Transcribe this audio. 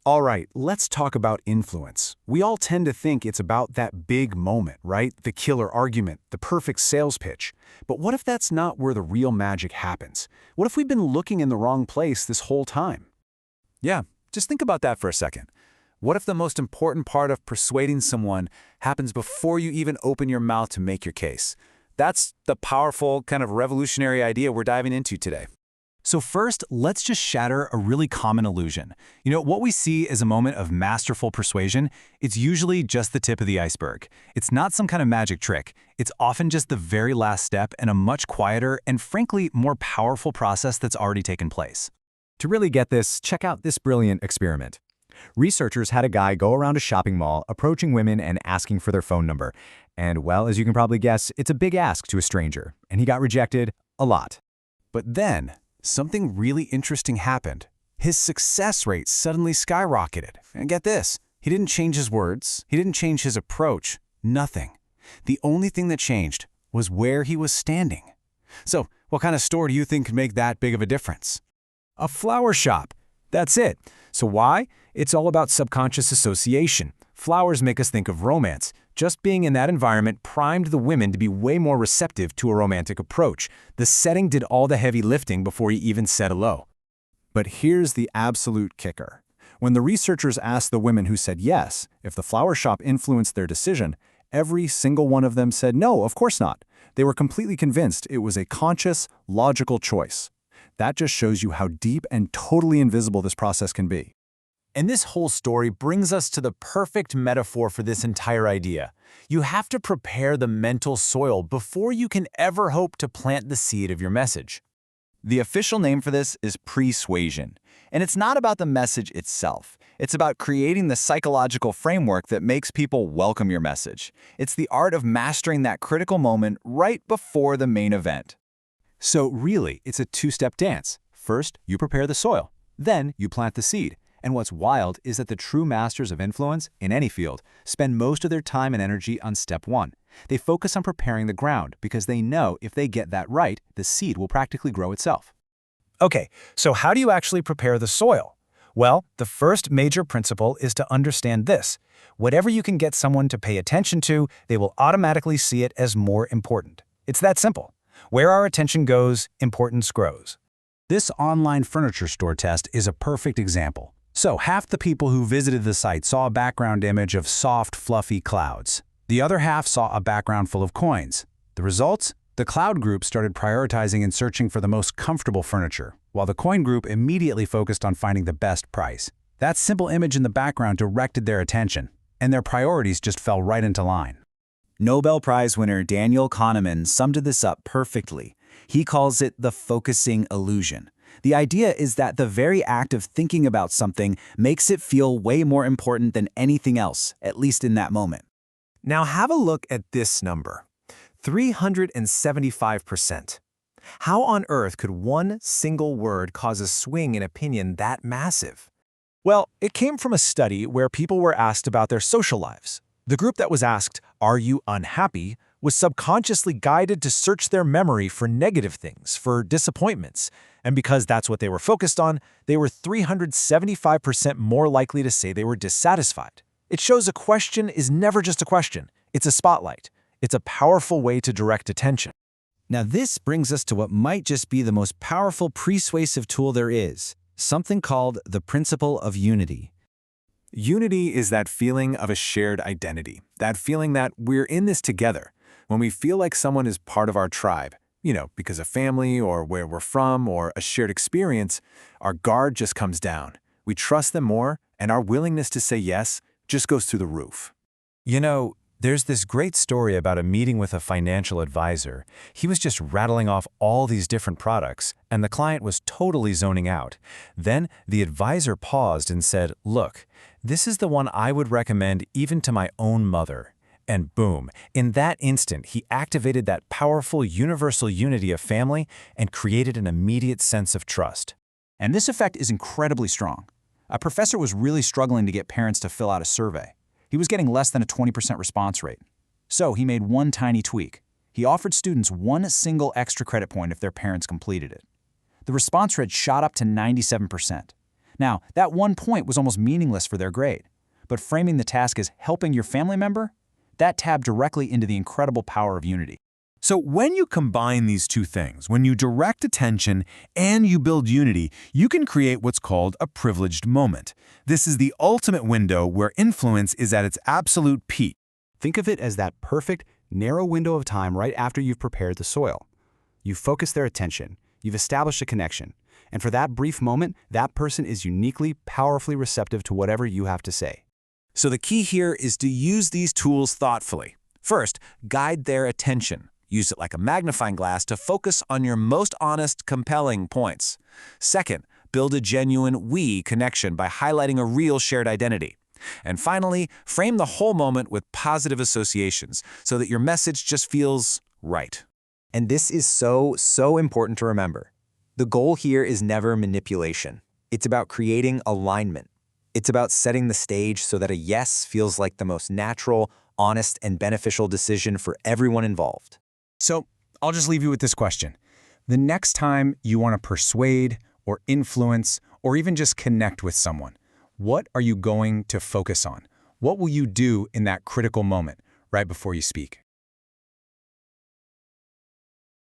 All right, let's talk about influence. We all tend to think it's about that big moment, right? The killer argument, the perfect sales pitch. But what if that's not where the real magic happens? What if we've been looking in the wrong place this whole time? Yeah, just think about that for a second. What if the most important part of persuading someone happens before you even open your mouth to make your case? That's the powerful, kind of revolutionary idea we're diving into today. So first, let's just shatter a really common illusion. What we see is a moment of masterful persuasion. It's usually just the tip of the iceberg. It's not some kind of magic trick. It's often just the very last step in a much quieter and frankly more powerful process that's already taken place. To really get this, check out this brilliant experiment. Researchers had a guy go around a shopping mall approaching women and asking for their phone number. And well, as you can probably guess, it's a big ask to a stranger. And he got rejected a lot. But then, something really interesting happened. His success rate suddenly skyrocketed. And get this, he didn't change his words, he didn't change his approach, nothing. The only thing that changed was where he was standing. So, what kind of store do you think could make that big of a difference? A flower shop. That's it. So why? It's all about subconscious association. Flowers make us think of romance. Just being in that environment primed the women to be way more receptive to a romantic approach. The setting did all the heavy lifting before he even said hello. But here's the absolute kicker. When the researchers asked the women who said yes if the flower shop influenced their decision, every single one of them said no, of course not. They were completely convinced it was a conscious, logical choice. That just shows you how deep and totally invisible this process can be. And this whole story brings us to the perfect metaphor for this entire idea. You have to prepare the mental soil before you can ever hope to plant the seed of your message. The official name for this is Pre-Suasion, and it's not about the message itself. It's about creating the psychological framework that makes people welcome your message. It's the art of mastering that critical moment right before the main event. So really, it's a two-step dance. First, you prepare the soil. Then, you plant the seed. And what's wild is that the true masters of influence, in any field, spend most of their time and energy on step one. They focus on preparing the ground because they know if they get that right, the seed will practically grow itself. Okay, so how do you actually prepare the soil? Well, the first major principle is to understand this. Whatever you can get someone to pay attention to, they will automatically see it as more important. It's that simple. Where our attention goes, importance grows. This online furniture store test is a perfect example. So half the people who visited the site saw a background image of soft, fluffy clouds. The other half saw a background full of coins. The results? The cloud group started prioritizing and searching for the most comfortable furniture, while the coin group immediately focused on finding the best price. That simple image in the background directed their attention, and their priorities just fell right into line. Nobel Prize winner Daniel Kahneman summed this up perfectly. He calls it the focusing illusion. The idea is that the very act of thinking about something makes it feel way more important than anything else, at least in that moment. Now have a look at this number, 375%. How on earth could one single word cause a swing in opinion that massive? Well, it came from a study where people were asked about their social lives. The group that was asked, "Are you unhappy?" was subconsciously guided to search their memory for negative things, for disappointments. And because that's what they were focused on, they were 375% more likely to say they were dissatisfied. It shows a question is never just a question. It's a spotlight. It's a powerful way to direct attention. Now this brings us to what might just be the most powerful persuasive tool there is, something called the principle of unity. Unity is that feeling of a shared identity, that feeling that we're in this together. When we feel like someone is part of our tribe, because of family or where we're from or a shared experience, our guard just comes down. We trust them more, and our willingness to say yes just goes through the roof. There's this great story about a meeting with a financial advisor. He was just rattling off all these different products, and the client was totally zoning out. Then the advisor paused and said, "Look, this is the one I would recommend even to my own mother." And boom, in that instant, he activated that powerful universal unity of family and created an immediate sense of trust. And this effect is incredibly strong. A professor was really struggling to get parents to fill out a survey. He was getting less than a 20% response rate. So he made one tiny tweak. He offered students one single extra credit point if their parents completed it. The response rate shot up to 97%. Now, that one point was almost meaningless for their grade. But framing the task as helping your family member, that tapped directly into the incredible power of unity. So when you combine these two things, when you direct attention and you build unity, you can create what's called a privileged moment. This is the ultimate window where influence is at its absolute peak. Think of it as that perfect, narrow window of time right after you've prepared the soil. You've focused their attention, you've established a connection, and for that brief moment, that person is uniquely, powerfully receptive to whatever you have to say. So the key here is to use these tools thoughtfully. First, guide their attention. Use it like a magnifying glass to focus on your most honest, compelling points. Second, build a genuine we connection by highlighting a real shared identity. And finally, frame the whole moment with positive associations so that your message just feels right. And this is so important to remember. The goal here is never manipulation. It's about creating alignment. It's about setting the stage so that a yes feels like the most natural, honest, and beneficial decision for everyone involved. So I'll just leave you with this question. The next time you want to persuade or influence or even just connect with someone, what are you going to focus on? What will you do in that critical moment right before you speak?